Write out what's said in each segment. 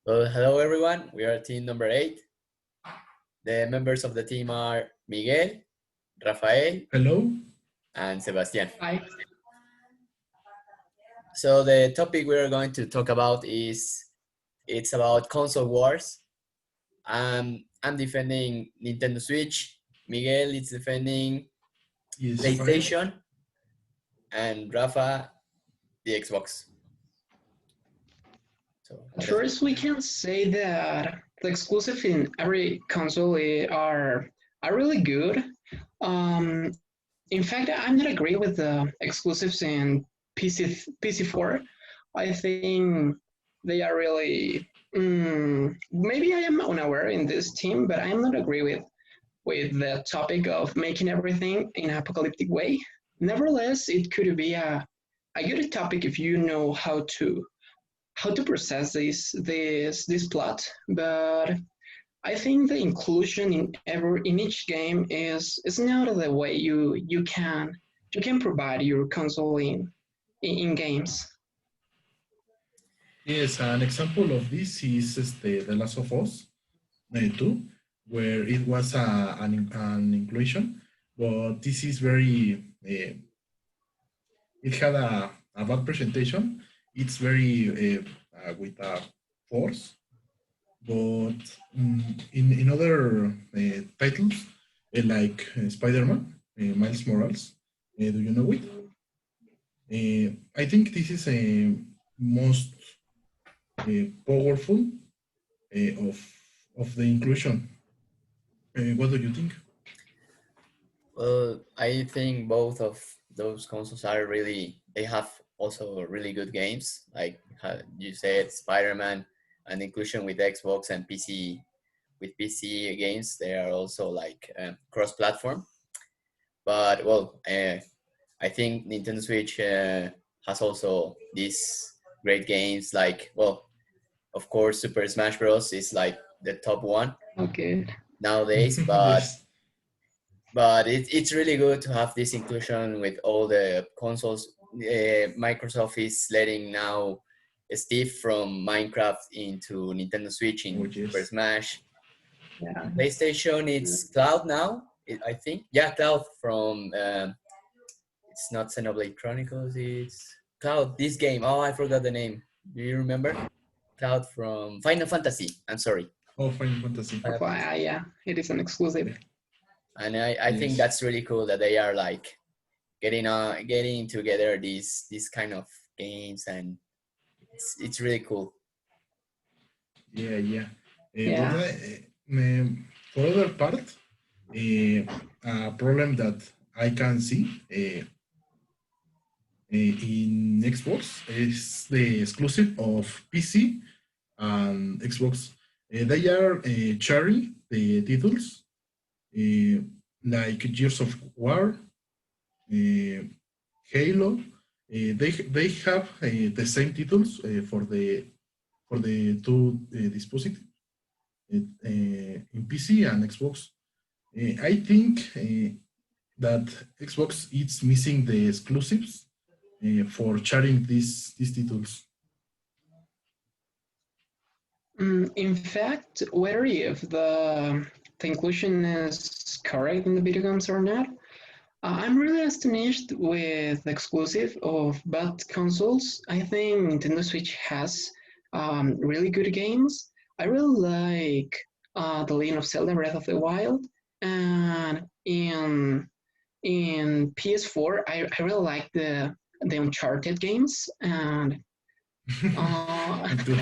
Well, hello everyone. We are team number 8. The members of the team are Miguel, Rafael, Hello. and Sebastian. Hi. So the topic we are going to talk about is it's about console wars. I'm defending Nintendo Switch. Miguel is defending Yes, fine. PlayStation, and Rafa the Xbox. So At first, we can say that the exclusive in every console are really good. In fact, I'm not agree with the exclusives in PC4. I think they are really. Maybe I am unaware in this team, but I'm not agree with the topic of making everything in an apocalyptic way. Nevertheless, it could be a good topic if you know how to process this plot, but I think the inclusion in each game is not the way you can provide your console in games. Yes, an example of this is The Last of Us 2, where it was an inclusion, but this is very, it had a bad presentation. It's very with a force, but in other titles, like Spider-Man, Miles Morales, do you know it? I think this is a most powerful of the inclusion. What do you think? well, I think both of those consoles are really. They have also really good games, like you said, Spider-Man, and inclusion with Xbox and PC. With PC games, they are also like cross-platform. But well, I think Nintendo Switch has also these great games. Like, well, of course, Super Smash Bros. Is like the top one Okay. nowadays. But Yes. it's really good to have this inclusion with all the consoles. Microsoft is letting now Steve from Minecraft into Nintendo Switch Oh in Super yes. Smash. Yeah. PlayStation, it's Cloud now, I think. Yeah, Cloud from, it's not Xenoblade Chronicles, it's Cloud, this game. Oh, I forgot the name. Do you remember? Cloud from Final Fantasy. I'm sorry. Oh, Final Fantasy. Final Fantasy. Yeah, it is an exclusive. And I think Yes. that's really cool that they are like getting together these kind of games, and it's really cool. Yeah, yeah. But Yeah. for other part, a problem that I can see in Xbox is the exclusive of PC and Xbox. They are sharing the titles uh, like Gears of War, uh, Halo. They have the same titles for the two dispositive in PC and Xbox. I think that Xbox is missing the exclusives for sharing these titles. In fact, whether if the inclusion is correct in the video games or not, I'm really astonished with the exclusive of bad consoles. I think Nintendo Switch has really good games. I really like The Legend of Zelda: Breath of the Wild, and in PS4, I really like the Uncharted games, and uh, Me too.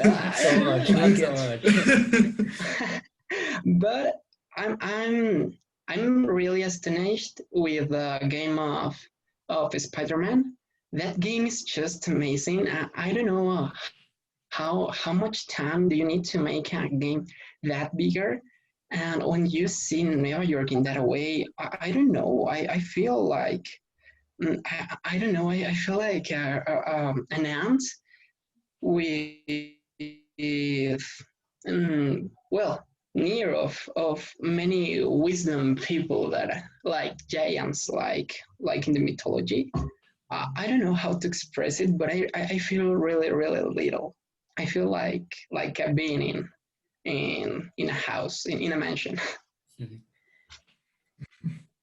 Not so I much, really not like so it. much. But I'm really astonished with the game of Spider-Man. That game is just amazing. I don't know how much time do you need to make a game that bigger? And when you see New York in that way, I don't know. I feel like I don't know. I feel like an ant with well near of many wisdom people that like giants like in the mythology. I don't know how to express it, but I feel really really little. I feel like I've been in a house in a mansion.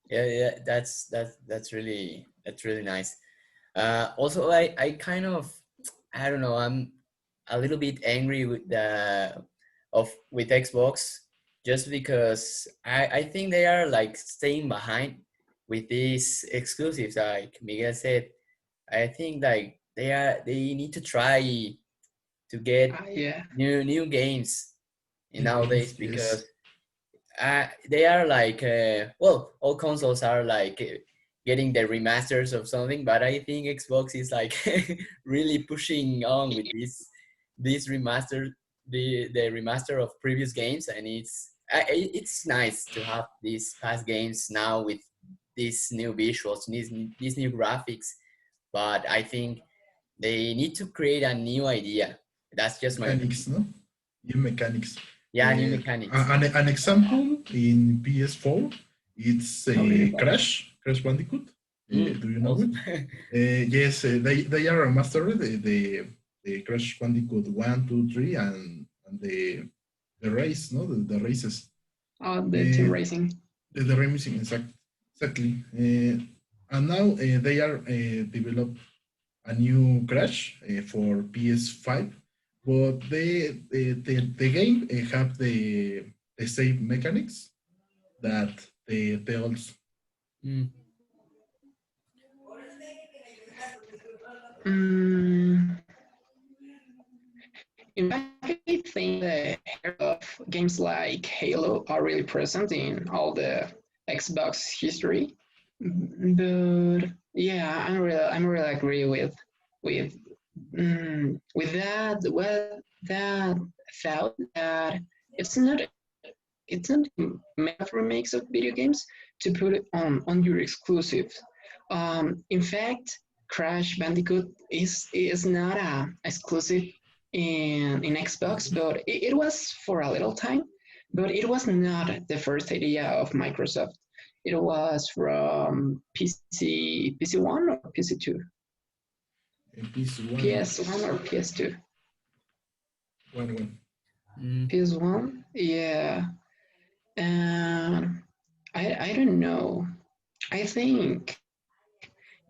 Yeah, yeah, that's really nice. Also, I kind of, I don't know, I'm a little bit angry with the of with Xbox, just because I think they are like staying behind with these exclusives. Like Miguel said, I think like they need to try to get Yeah. new games New nowadays, games, yes. because they are like well, all consoles are like getting the remasters of something, but I think Xbox is like really pushing on with this remaster, the remaster of previous games, and it's nice to have these past games now with these new visuals, these new graphics, but I think they need to create a new idea. That's just my Mechanics, opinion. no? New mechanics. Yeah, new mechanics. An example in PS4, it's Tell me about it. Crash Bandicoot. Do you know Also. it? Yes, they are remastered the Crash Bandicoot 1, 2, 3, and the race, no, the races. The team Uh, racing. the racing, exactly. And now they are develop a new Crash for PS5, but the game have the same mechanics that the old. Mm. Mm, in fact, I think the heart of games like Halo are really present in all the Xbox history. But yeah, I'm really agree with with that. Well, that thought that it's not it's not made of remakes of video games to put it on your exclusives. In fact, Crash Bandicoot is not a exclusive in Xbox, but it was for a little time. But it was not the first idea of Microsoft. It was from PC1 or PC2, PS1, PS1 or PS2, one. Mm. PS1. Yeah, and I don't know. I think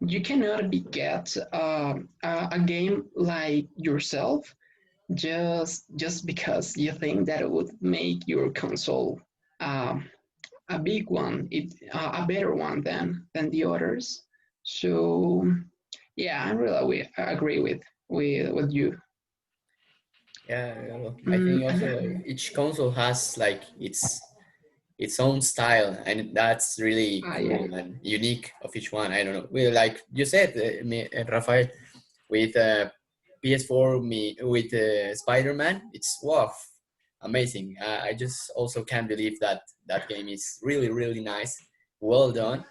you cannot beget a game like yourself just because you think that it would make your console um, a big one, a better one than the others. So yeah, I really agree with you. Yeah, well, I think also each console has like its own style, and that's really Yeah. cool and unique of each one. I don't know. Well, like you said, Rafael, with PS4, me with Spider-Man, it's wow, amazing. I just also can't believe that that game is really really nice, well done.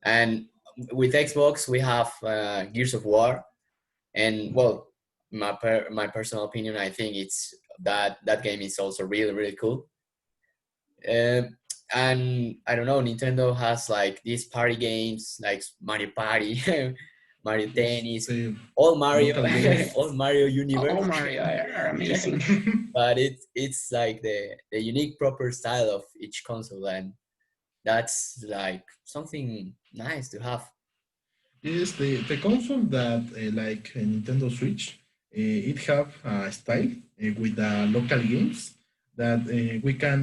And with Xbox, we have Gears of War, and well, my personal opinion, I think it's that game is also really really cool. Um, and I don't know, Nintendo has like these party games like Mario Party, Mario Yes, Tennis, all the Mario, local golf. all Mario All universe. Mario are amazing. But it's like the unique proper style of each console, and that's like something nice to have. Yes, the console that like Nintendo Switch, it have a style with local games that we can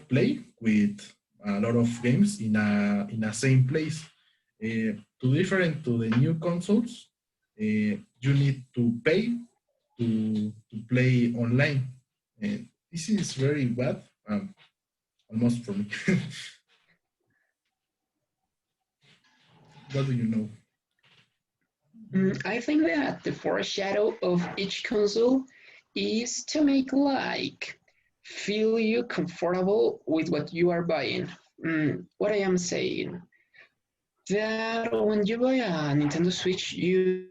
play with a lot of games in a same place. To different to the new consoles, you need to pay to play online. This is very bad, almost for me. What do you know? I think that the foreshadow of each console is to make like feel you comfortable with what you are buying. What I am saying that when you buy a Nintendo Switch, you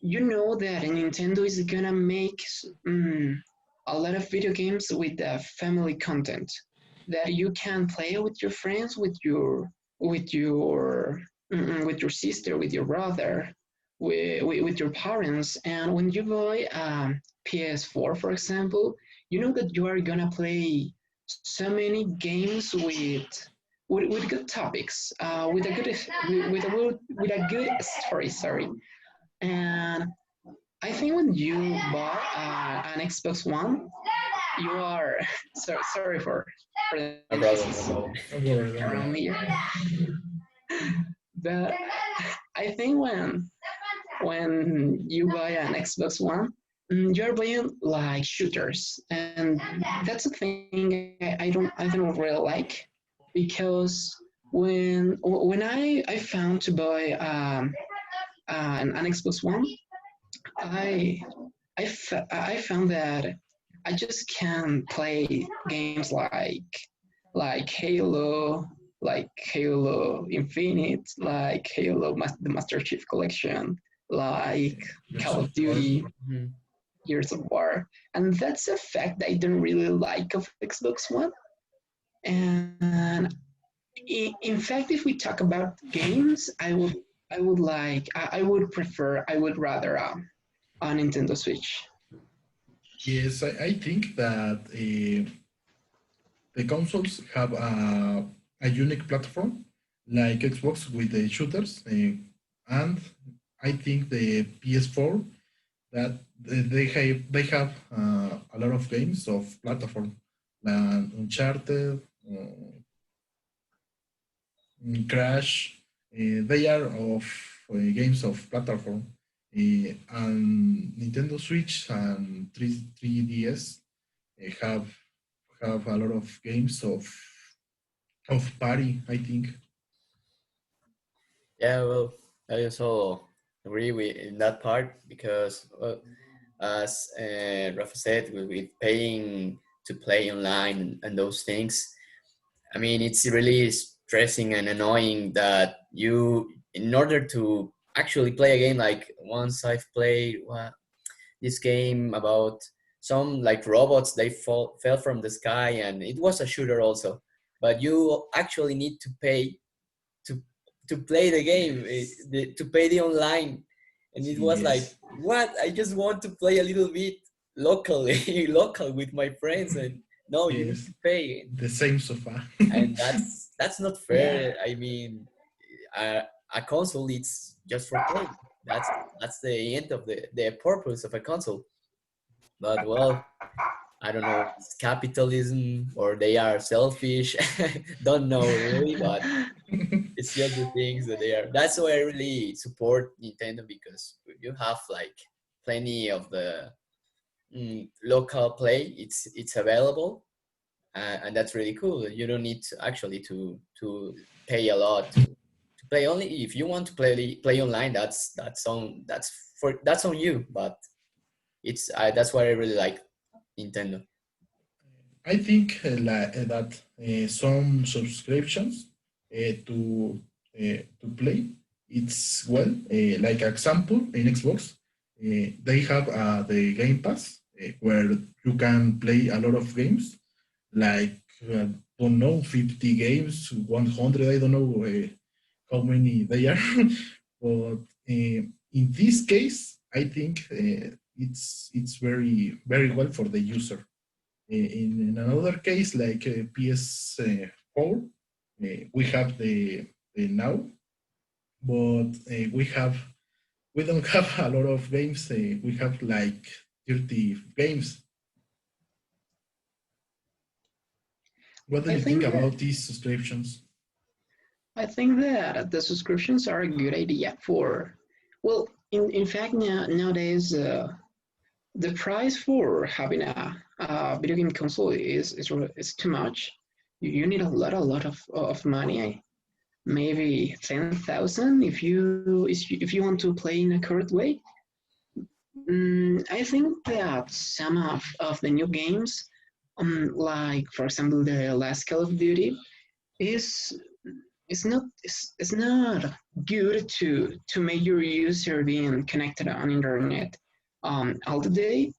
know that Nintendo is gonna make a lot of video games with the family content that you can play with your friends, with your with your sister, with your brother, with your parents. And when you buy PS4, for example, you know that you are gonna play so many games with good topics, with a good story. Sorry, and I think when you buy an Xbox One, you are sorry for the No problem, no noises problem. Don't worry, don't around worry. me here. But I think when you buy an Xbox One, you're buying like shooters, and that's a thing I don't really like because when I found to buy an Xbox One, I I found that I just can't play games like Halo Infinite, like the Master Chief Collection, like Gears Call of of War. Duty, Mhm. Gears of War, and that's a fact I don't really like of Xbox One. And in fact, if we talk about games, I would rather a Nintendo Switch. Yes, I think that the consoles have a unique platform like Xbox with the shooters, and I think the PS4 that they have a lot of games of platform, Uncharted, Crash. They are of games of platform, and Nintendo Switch and 3DS have a lot of games of party. I think. Yeah, well, I also agree with in that part because, well, as Rafa said, with paying to play online and those things, I mean, it's really stressing and annoying that you, in order to actually play a game, like once I've played this game about some like robots, they fell from the sky, and it was a shooter also, but you actually need to pay to to play the game, to pay the online, and it was like, Yes, what? I just want to play a little bit locally, local with my friends, and no, you need yes, to pay, the same so far. and that's not Yeah, fair. I mean, a, a console it's just for play. That's the end of the purpose of a console. But well, I don't know, it's capitalism or they are selfish. Don't know really, but it's just the things that they are. That's why I really support Nintendo because you have like plenty of the local play. It's available, and that's really cool. You don't need to actually to pay a lot to play. Only if you want to play online. That's on you. But that's why I really like Nintendo. I think that some subscriptions to play it's well. Like example in Xbox, they have the Game Pass where you can play a lot of games. Like don't know 50 games, 100. I don't know how many they are, but in this case, I think it's very well for the user. In another case, like PS4, we have the now, but we don't have a lot of games. We have like 30 games. What do I you think think that about these subscriptions? I think that the subscriptions are a good idea for. Well, in fact, nowadays the price for having a video game console is too much. You need a lot of money. Maybe 10,000 if you want to play in a correct way. I think that some of the new games, like for example the last Call of Duty, is it's not good to make your user being connected on internet all the day.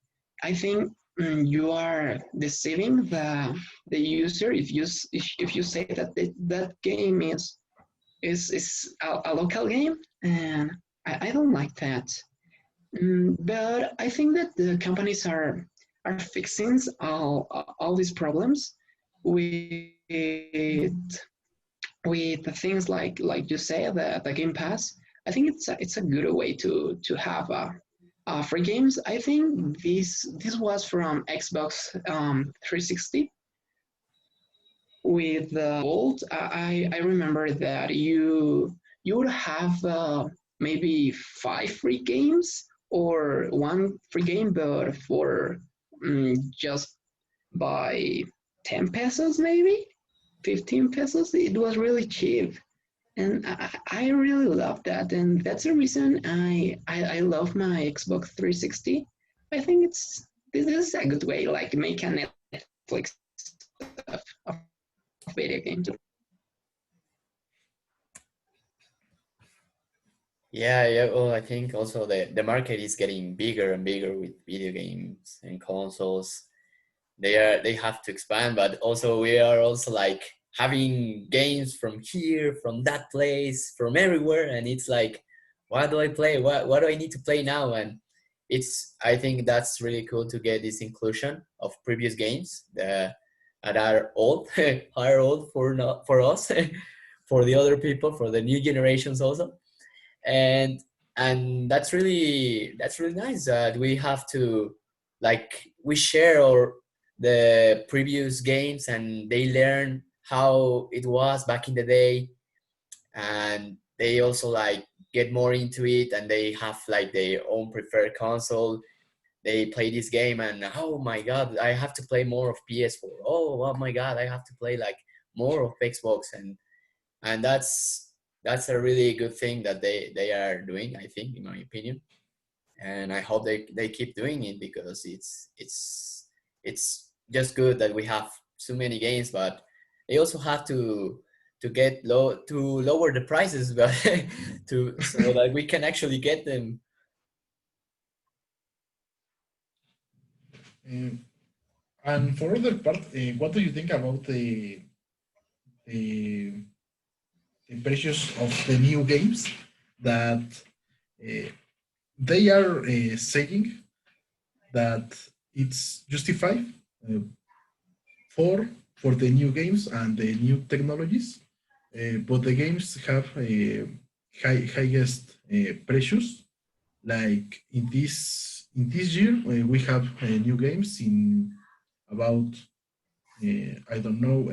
I think you are deceiving the user if you say that that game is a local game, and I don't like that. But I think that the companies are fixing all these problems with with the things like you say the Game Pass. I think it's a good way to have free games. I think this was from Xbox 360 with the Gold. I remember that you would have maybe 5 free games or 1 free game, but for just by 10 pesos maybe 15 pesos. It was really cheap. And I really love that, and that's the reason I love my Xbox 360. I think this is a good way, like make a Netflix of video games. Yeah, yeah. Well, I think also the market is getting bigger and bigger with video games and consoles. They have to expand, but also we are also like having games from here, from that place, from everywhere, and it's like, what do I play? What do I need to play now? And it's I think that's really cool to get this inclusion of previous games that are old, are old for not for us, for the other people, for the new generations also, and that's really nice that we have to like we share our the previous games and they learn how it was back in the day, and they also like get more into it and they have like their own preferred console. They play this game and oh my god, I have to play more of PS4. Oh my god, I have to play like more of Xbox, and that's a really good thing that they are doing, I think, in my opinion. And I hope they keep doing it because it's just good that we have so many games, but they also have to get to lower the prices, but to so that we can actually get them. Um, and for other part, what do you think about the, the precious of the new games that uh, they are saying that it's justified uh, for for the new games and the new technologies, but the games have highest precious. Like in this year, we have new games in about I don't know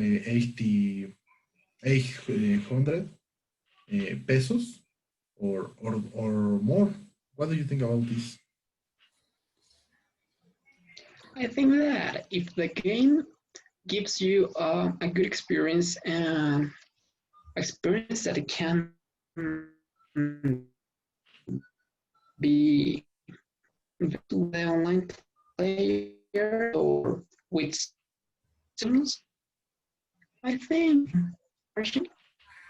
800 pesos or more. What do you think about this? I think that if the game gives you a good experience and experience that it can be with the online player or with sims, I think,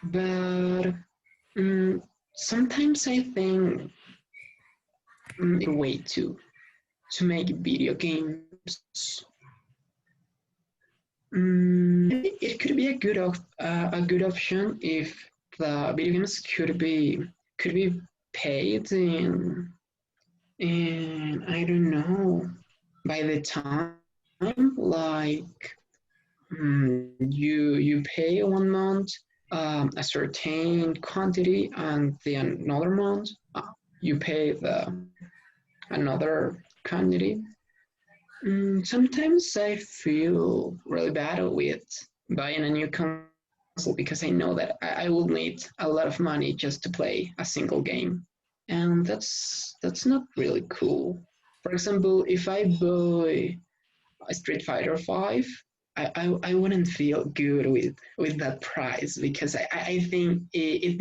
but sometimes I think a way to make video games. It could be a good option if the video games could be paid in I don't know by the time, like you pay 1 month a certain quantity and the another month you pay the another quantity. Sometimes I feel really bad with buying a new console because I know that I will need a lot of money just to play a single game, and that's not really cool. For example, if I buy a Street Fighter Five, I wouldn't feel good with that price because I think it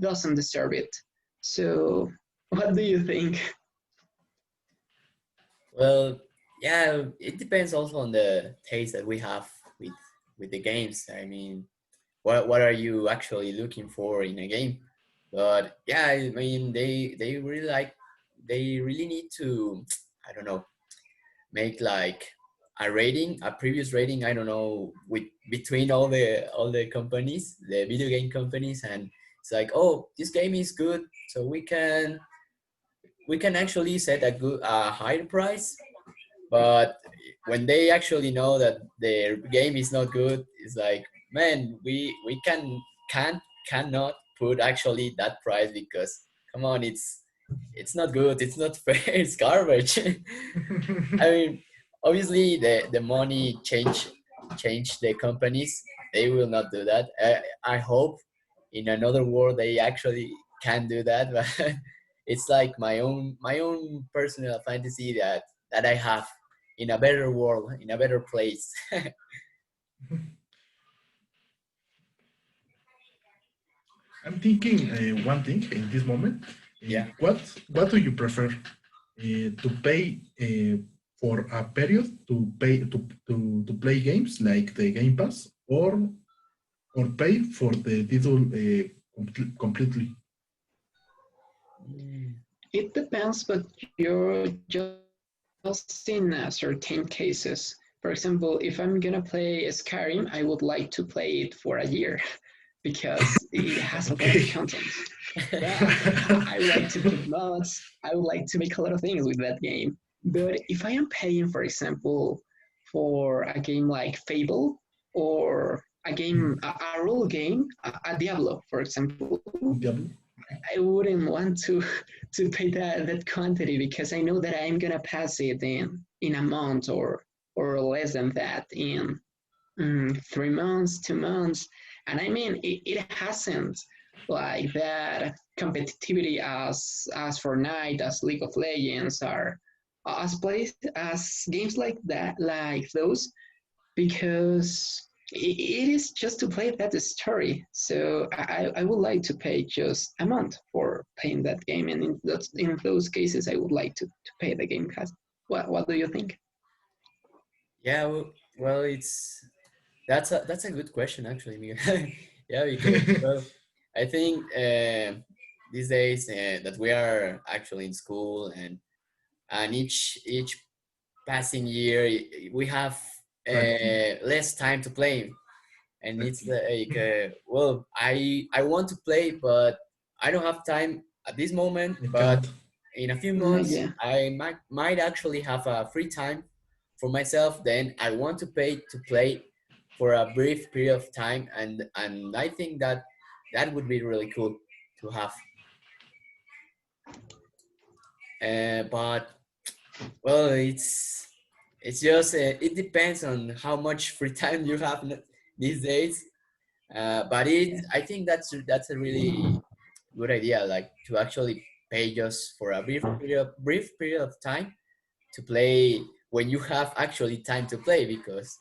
doesn't deserve it. So, what do you think? Well, yeah, it depends also on the taste that we have with with the games. I mean, what are you actually looking for in a game? But yeah, I mean, they really need to, I don't know, make like a rating, a previous rating, I don't know, with between all the companies, the video game companies, and it's like, oh, this game is good, so we can actually set a good higher price. But when they actually know that their game is not good, it's like, man, we can't cannot put actually that price because come on, it's not good, it's not fair, it's garbage. I mean, obviously the money change the companies. They will not do that. I hope in another world they actually can do that, but it's like my own personal fantasy that I have in a better world, in a better place. I'm thinking one thing in this moment. Yeah. What do you prefer? To pay for a period to play games like the Game Pass, or pay for the title completely? Mm, It depends, but you're just in certain cases. For example, if I'm gonna play Skyrim, I would like to play it for a year because it has a lot of Okay. content. Yeah, I would like to put mods. I would like to make a lot of things with that game. But if I am paying, for example, for a game like Fable or a role game, a Diablo, for example, Diablo? I wouldn't want to to pay that quantity because I know that I'm gonna pass it in a month or less than that in 3 months, 2 months, and I mean it hasn't like that competitivity as Fortnite, as League of Legends, are as games like that, like those, because it is just to play that story. So I would like to pay just a month for playing that game, and in those cases, I would like to pay the game cost. What do you think? yeah, well, it's that's a good question actually, Miguel. Yeah, because well, I think these days that we are actually in school and each passing year we have Exactly. less time to play, and it's Exactly. like well, I want to play but I don't have time at this moment, I but can't. in a few months Yeah, I might actually have a free time for myself, then I want to pay to play for a brief period of time, and I think that that would be really cool to have. But well, it's just it depends on how much free time you have these days. But yeah. I think that's a really good idea, like to actually pay just for a brief period of time to play when you have actually time to play, because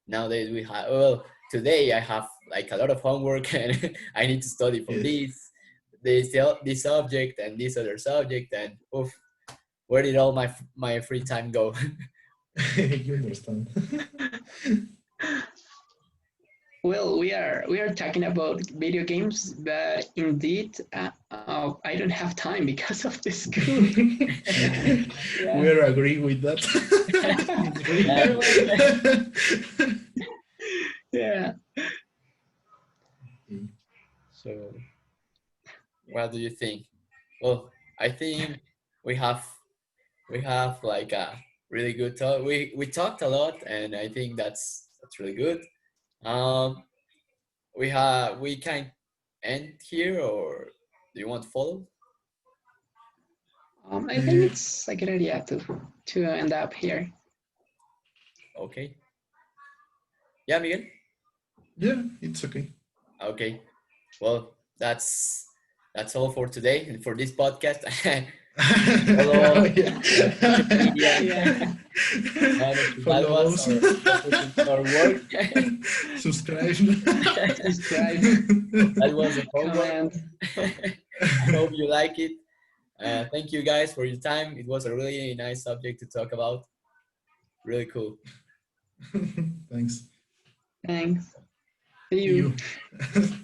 nowadays we have, well, today I have like a lot of homework and I need to study for Yes. this subject and this other subject, and oof, where did all my free time go? You understand. Well, we are talking about video games, but indeed, I don't have time because of the school. Yeah, We're agree with that. Yeah. yeah. So what do you think? Well, I think we have we have like a really good talk. We talked a lot, and I think that's really good. Um, we can end here, or do you want to follow? I think Uh, it's a good idea to end up here. Okay. Yeah, Miguel. yeah, it's okay. Okay. Well, that's all for today and for this podcast. Follow us Yeah. on our social media. Yeah. That Follow was us. our work. Subscribe. Subscribe, That was the homework. comment. I hope you like it. Thank you guys for your time. It was a really nice subject to talk about. Really cool. Thanks. Thanks. See See you. you.